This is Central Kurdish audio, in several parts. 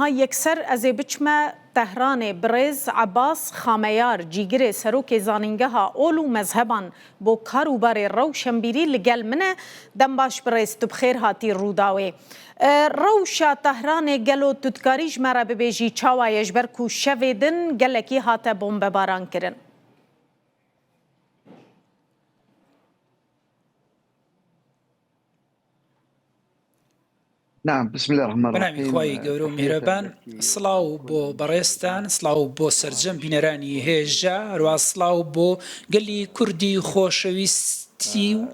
هاي يكسر أزي بچما تهران برز عباس خاميار جيجري سروكي زانينجها أولو مذهبان بو كاروباري رو شمبيري لقل منه دنباش برز تبخير هاتي روداوي روشا تهران قالو تدكاريج مرا ببيجي چاوا يجبركو شويدن قالكي هاتا بومبباران كرن. نعم بسم الله الرحمن الرحيم. بنامي خواهي قورو مهربان صلاو بو بريستان صلاو بو سرجم بينراني هيجا روا صلاو بو قلي كردي خوشويستي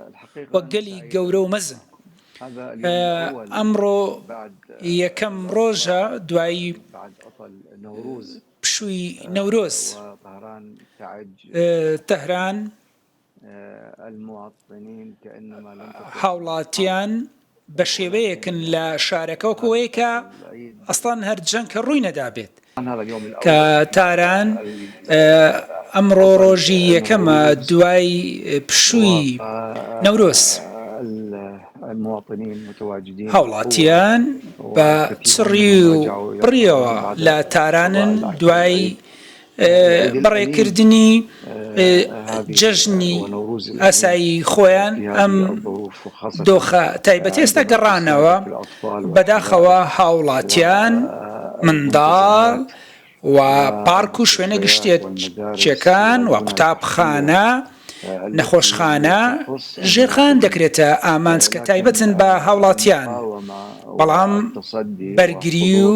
وقلي قورو مزن أمرو يكم روجا دواي بشوي نوروز تهران المواطنين كأنما حولاتيان بشێوەیەکن لە شارەکەوەکەوەی کە ئەسڵان هەرجەنگ کە ڕووی نەدابێت کە تاران ئەمڕۆ ڕۆژی یەکەمە دوای پشووی نەورۆز هاوڵاتیان بە چڕی و بڕیەوە لە تارانن دوای بەڕێکردنی جەژنی ئاسایی خۆیان ئەم دۆخە تایبەتی ئێستا گەڕانەوە بەداخەوە هاوڵاتیان منداڵ و پارک و شوێنە گشتێکان و قوتابخانە نەخۆشخانە ژێرخان دەکرێتە ئامانج کە تایبەتن بە هاوڵاتیان بەڵام بەرگری و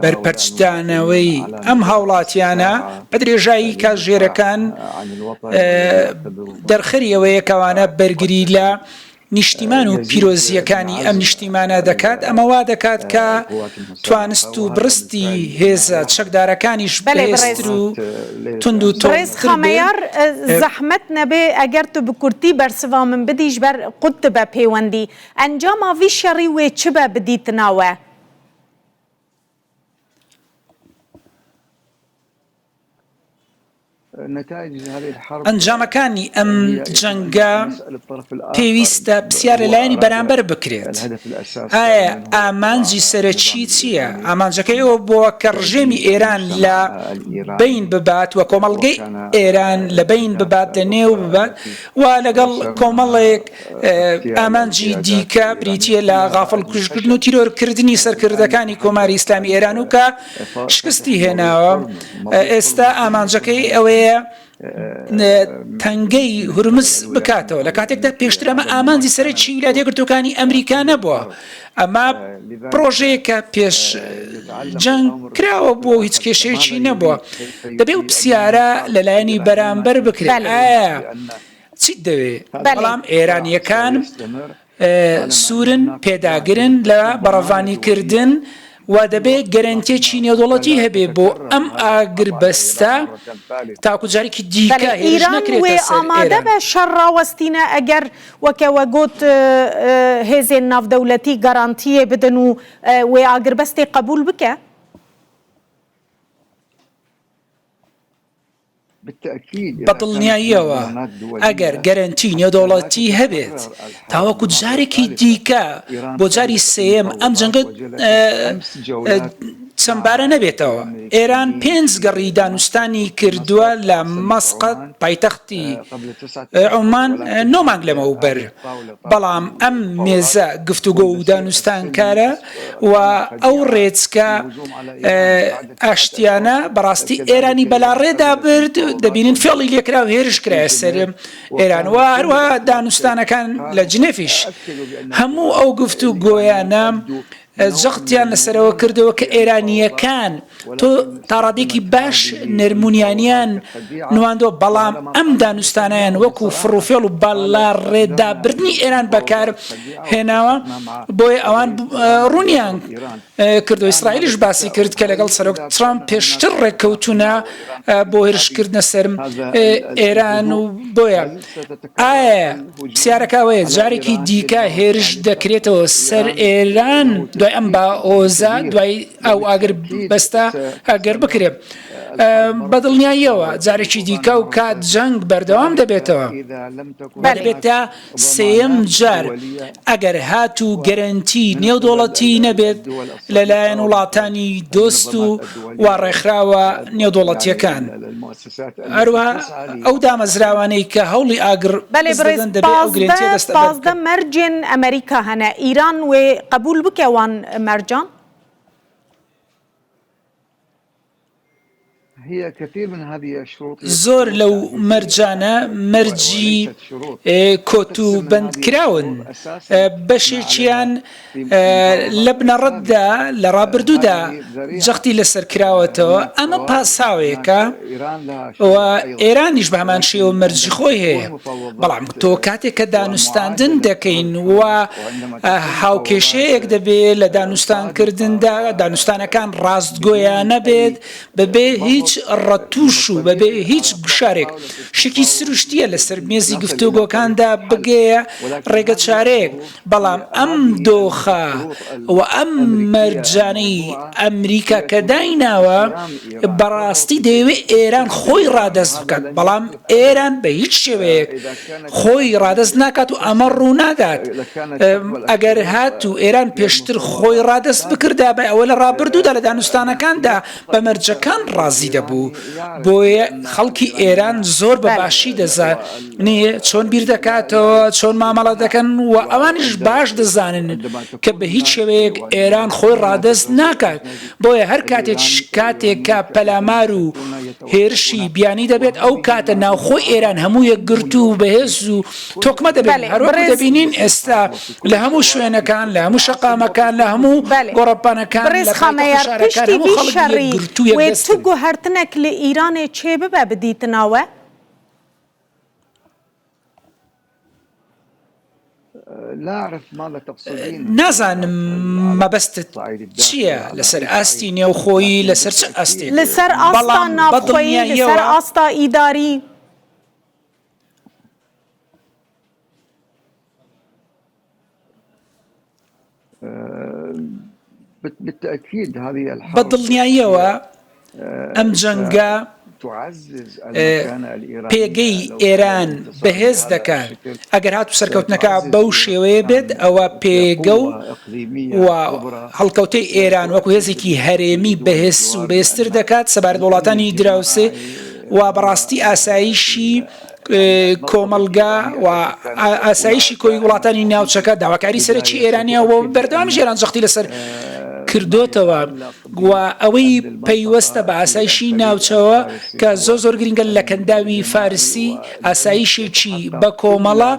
بەرپەرچدانەوەی ئەم هاوڵاتیانە بە درێژایی کاتژێرەکان دەرخەریەوەیە کەوانە بەرگری لە نیشتیمان و پیرۆزیەکانی ئەم نیشتیمانە دەکات ئەمە وا دەکات کە توانست و برستی هێزە چەکدارەکانیش بەهێزتر و تند و برز خامەیار زەحمەت نەبێ ئەگەر تو بکورتی بەرسڤا من بدیش بەر قوت بە پەیوەندی ئەنجاما ڤی شەڕی وێ چ بە بدیتناوە؟ ئەنجامەکانی ئەم جەنگە پێویستە پرسیار لەلایەنی بەرامبەر بکرێت. ئایا ئامانجی سەرەکی چییە؟ ئامانجەکەی ئەوە بووە کە ڕژێمی ئێران لە بین ببات و کۆمەڵگەی ئێران لە بین ببات لە نێو ببات و لەگەڵ کۆمەڵێک ئامانجی دیکە بریتیە لە غافڵکوژکردن و تیرۆرکردنی سەرکردەکانی کۆماری ئیسلامی ئێران و کە شکستی هێناوە. ئێستا ئامانجەکەی ئەوەیە تەنگەی هورمز بکاتەوە لە کاتێکدا پێشتر ئەمە ئامانجی سەرەکی ویلایەتە یەکگرتووەکانی ئەمریکا نەبووە. ئەمە پرۆژەیەکە پێش جەنگ کراوە بۆ هیچ کێشەیەکی نەبووە. دەبێ و پرسیارە لەلایەنی بەرامبەر بکرێت ئایا چیت دەوێت؟ بەڵام ئێرانیەکان سوورن پێداگرن لە بەڕەوانیکردن و دەبێت گەرەنتیەکی نێودوڵەتی هەبێ بۆ ئەم ئاگربەستە تاکو جارێکی دیکە هێرش نەکرێتە سەر ئێران. ئامادە بە شەڕ ڕاوەستینە ئەگەر وەکەوە گوت هێزێن ناودەوڵەتی گەرانتیە بدەن و وێ ئاگربەستی قبول بکە؟ بەدڵنیاییەوە ئەگەر گەرەنتی نێودەوڵەتی هەبێت تاوەکو جارێکی دیکە بۆ جاری سێیەم ئەم جەنگە چەمبارە نەبێتەوە. ئێران 5 گەڕی دانوستانی کردووە لە مەسقەت پایتەختی عومان 9 مانگ لەمەوبەر، بەڵام ئەم مێزە گفتوگۆ و دانوستانکارە و ئەو ڕێچکە ئاشتیانە بەڕاستی ئێرانی بەلاڕێدا برد دەبینن فێڵی لێکرا و هێرش کرایە سەر ئێران و هەروە دانوستانەکان لە جنێفیش هەموو ئەو گفتوگۆیانە جەختیان لەسەرەوە کردەوە کە ئێرانیەکان تۆ تاڕادێکی باش نەرمونیانیان نواندۆ، بەڵام ئەم دانوستانیان وەکو فڕوفێڵ و بەڵاڕێدابردنی ئێران بەکار هێناوە بۆیە ئەوان ڕوونیان کردو. ئیسرائیلیش باسی کرد کە لەگەڵ سەرۆک ترامپ پێشتر ڕێککەوتونە بۆ هێرشکردنە سەر ئێران و بۆیە ئایا پرسیارەکەوەیە جارێکی دیکە هێرش دەکرێتەوە سەر ئێران دوای ئەم با ئۆزە دوای ئەو ئاگر بەستە ئەگەر بکرێ. بەدڵنیاییەوە جارێکی دیکە و کات جەنگ بەردەوام دەبێتەوە دەبێتە سێم جار ئەگەر هات و گەرنتی نێودوڵەتی نەبێت لەلایەن وڵاتانی دۆست و ڕێکخراوە نێودوڵەتیەکان هەروەها ئەو دامەزراوانەی کە هەوڵی ئاگر دەدەن دەبێت ئەو گرنتیە دەستە پازدە مەرجێن ئەمریکا هەنە ئیران وێ قبول بکەوان مەرجان زۆر لەو مەرجانە مەرجی کۆت و بەندکراون بەشێکیان لە بنەڕەتدا لە ڕابردوودا جەختی لەسەر کراوەتەوە ئەمە پاساوێکە و ئێرانیش بە هەمان شێوە مەرجی خۆی هەیە بەڵام تۆ کاتێک کە دانوستاندن دەکەین و هاوکێشەیەک دەبێت لە دانوستانکردندا دانوستانەکان ڕاستگۆیان نەبێت بەبێ هیچ ڕەتوش و بەبێ هیچ گشارێک شکی سروشتیە لەسەر مێزی گفتوگۆکاندا بگەیە ڕێگە چارەیەک بەڵام ئەم دۆخە و ئەم مەرجانەی ئەمریکا کە دایناوە بەڕاستی دەیەوێت ئێران خۆی ڕادەست بکات بەڵام ئێران بە هیچ شێوەیەک خۆی ڕادەست ناکات و ئەمە ڕوو نادات ئەگەر هات و ئێران پێشتر خۆی ڕادەست بکردا بە ئەوە لە ڕابردوودا لە دانوستانەکاندا بە مەرجەکان ڕازی دەبوو بۆیە خەڵکی ئێران زۆر بە باشی دەزانێ چۆن بیر دەکاتەوە چۆن مامەڵە دەکەن و ئەوانیش باش دەزانن کە بە هیچ شێوەیەک ئێران خۆی ڕادەست ناکات بۆیە هەر کاتێک کە پەلامار و هێرشی بیانی دەبێت ئەو کاتە ناوخۆی ئێران هەموو یەکگرت و بەهێز و تۆکمە دەبێت هەروەک دەبینین ئێستا لە هەموو شوێنەکان لە هەموو شەقامەکان لە هەموو گۆڕەپانەکان لە شارەکان هەموو خەڵک یەکگرت و یەکدەستن هەرتنێک لە ئیرانێ چێ ببە بدیتناوە نازانم مەبەستت چییە لەسەر ئاستی نێوخۆیی لەسەر چ ئەستێک لەسەر ئاستا ناوخۆیی لەسەر ئاستا ئیداری بەدڵنیاییەوە ئەم جەنگە پێگەی ئێران بەهێز دەکات ئەگەر هات و سەرکەوتنەکە بەو شێوەیە بێت ئەوە پێگە و هەڵکەوتەی ئێران وەکو هێزێکی هەرێمی بەهێز و بەهێزتر دەکات سەبارەت وڵاتانی دراوسێ و بەڕاستی ئاسایشی کۆمەلگا و ئاسایشی کۆی وڵاتانی ناوچەکە داواکاری سەرەکی ئێرانیەوە بەردەوامی ژێران جەختی لەسەر کردوتەوە و ئەوەی پەیوەستە بە ئاسایشی ناوچەوە کە زۆر گرنگە لە کەنداوی فارسی ئاسایشێکی بە کۆمەڵە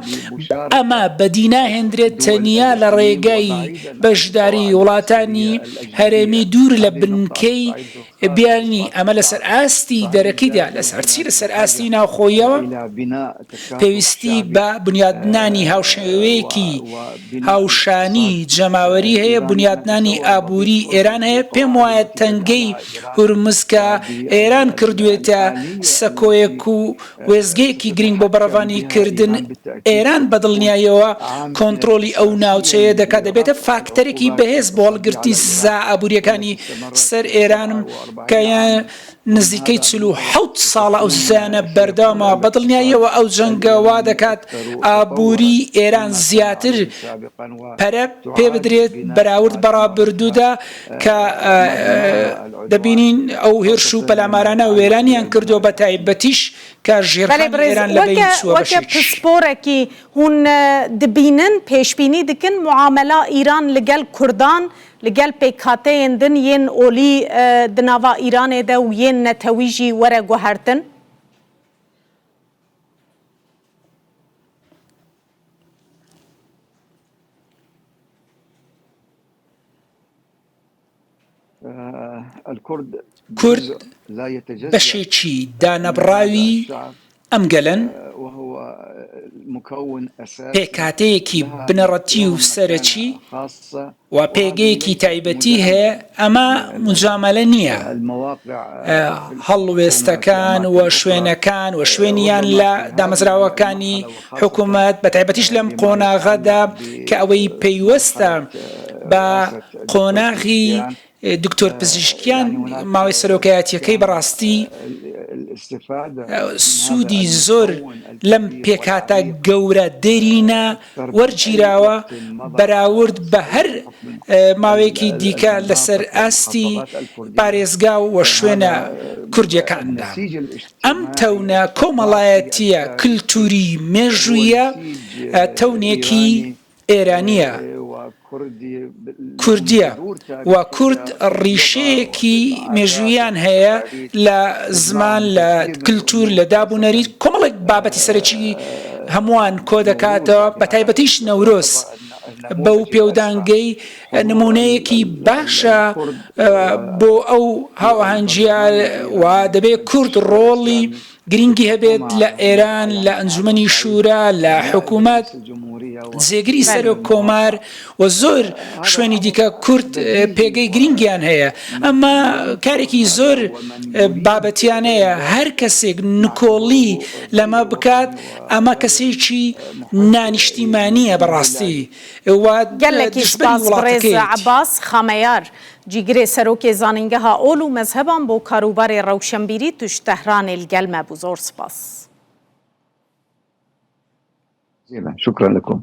ئەمە بەدی ناهێنرێت تەنیا لە ڕێگای بەشداری وڵاتانی هەرێمی دوور لە بنکەی بیانی ئەمە لەسەر ئاستی دەرەکیدا لەسەر چی لەسەر ئاستی ناوخۆیەوە پێویستی بە بنیادنانی هاوشێوەیەکی هاوشانی جەماوەری هەیە بنیادنانی ئابووری ئێران هەیە پێم وایە تەنگەی هورمزکە ئێران کردوێتە سەکۆیەک و وێزگەیەکی گرنگ بۆ بەڕەوانی کردن ئێران بەدڵنیاییەوە کۆنتترۆلی ئەو ناوچەیە دەکات دەبێتە فاکتەرێکی بەهێز بۆ هەڵگرتی سزا ئابوووریەکانی سەر ئێرانم کە نزیکەی 47 ساڵە ئەو سزانە بەردەوامە بەدڵنیاییەوە ئەو جەنگە وا دەکات ئابووری ئێران زیاتر پەرە پێ بدرێت بەراورد بەڕابردوودا کە دەبینین ئەو هێرش و پەلامارانە وێرانیان کردو بە تایبەتیش کە ژێرخانی ئێران لەبەری چووە پسپۆرێکی هون دبینن پێشبینی دکن معاملە ئیران لەگەڵ کوردان لەگەڵ پێکهاتەیەن دن یەن ئۆلی دناوا ئیرانێدا و یەن نەتەویژی وەرە گوهرتن کورد بەشێکی دانەبڕاوی ئەم گەلەن پێکهاتەیەکی بنەڕەتی و سەرەکی و پێگەیەکی تایبەتی هەیە ئەمە مجامەلە نییە هەڵوێستەکان و شوێنەکان و شوێنیان لە دامەزراوەکانی حکوومەت بە تایبەتیش لەم قۆناغەدا کە ئەوەی پەیوەستە بە قۆناغی دکتۆر پزیشکیان ماوەی سەرۆکایەتیەکەی بەڕاستی سوودی زۆر لەم پێکاتە گەورە دەرینە وەرگیراوە بەراورد بە هەر ماوەیەکی دیکە لەسەر ئاستی پارێزگا و شوێنە کوردیەکاندا. ئەم تەونە کۆمەڵایەتیە کللتوری مێژوویە تەونێکی ئێرانیە کوردیە و کورد ڕیشەیەکی مێژوویان هەیە لە زمان لە کللتور لە دابوونەری کۆمەڵێک بابەتی سەرەکی هەمووان کۆ دەکاتەوە بە تایبەتیش نەورۆز بەو پێودانگەی نمونەیەکی باشە بۆ ئەو هاوەهەنگیە و دەبێت کورد ڕۆڵی گرنگی هەبێت لە ئێران لە ئەنجومەنی شورا لە حکوومەت جێگری سەرۆک کۆمار و زۆر شوێنی دیکە کورد پێگەی گرنگیان هەیە. ئەمە کارێکی زۆر بابەتیانەیە هەر کەسێک نکۆڵی لەمە بکات ئەمە کەسێکی نانیشتیمانیە بەڕاستی gelekî spas birêz Ebas Xameyar cîgirê serokê zanîngeha ol û mezheban bo karûbarê rewşenbîrî tuş Tehranê li gel me bû zor spas. شكرا لكم.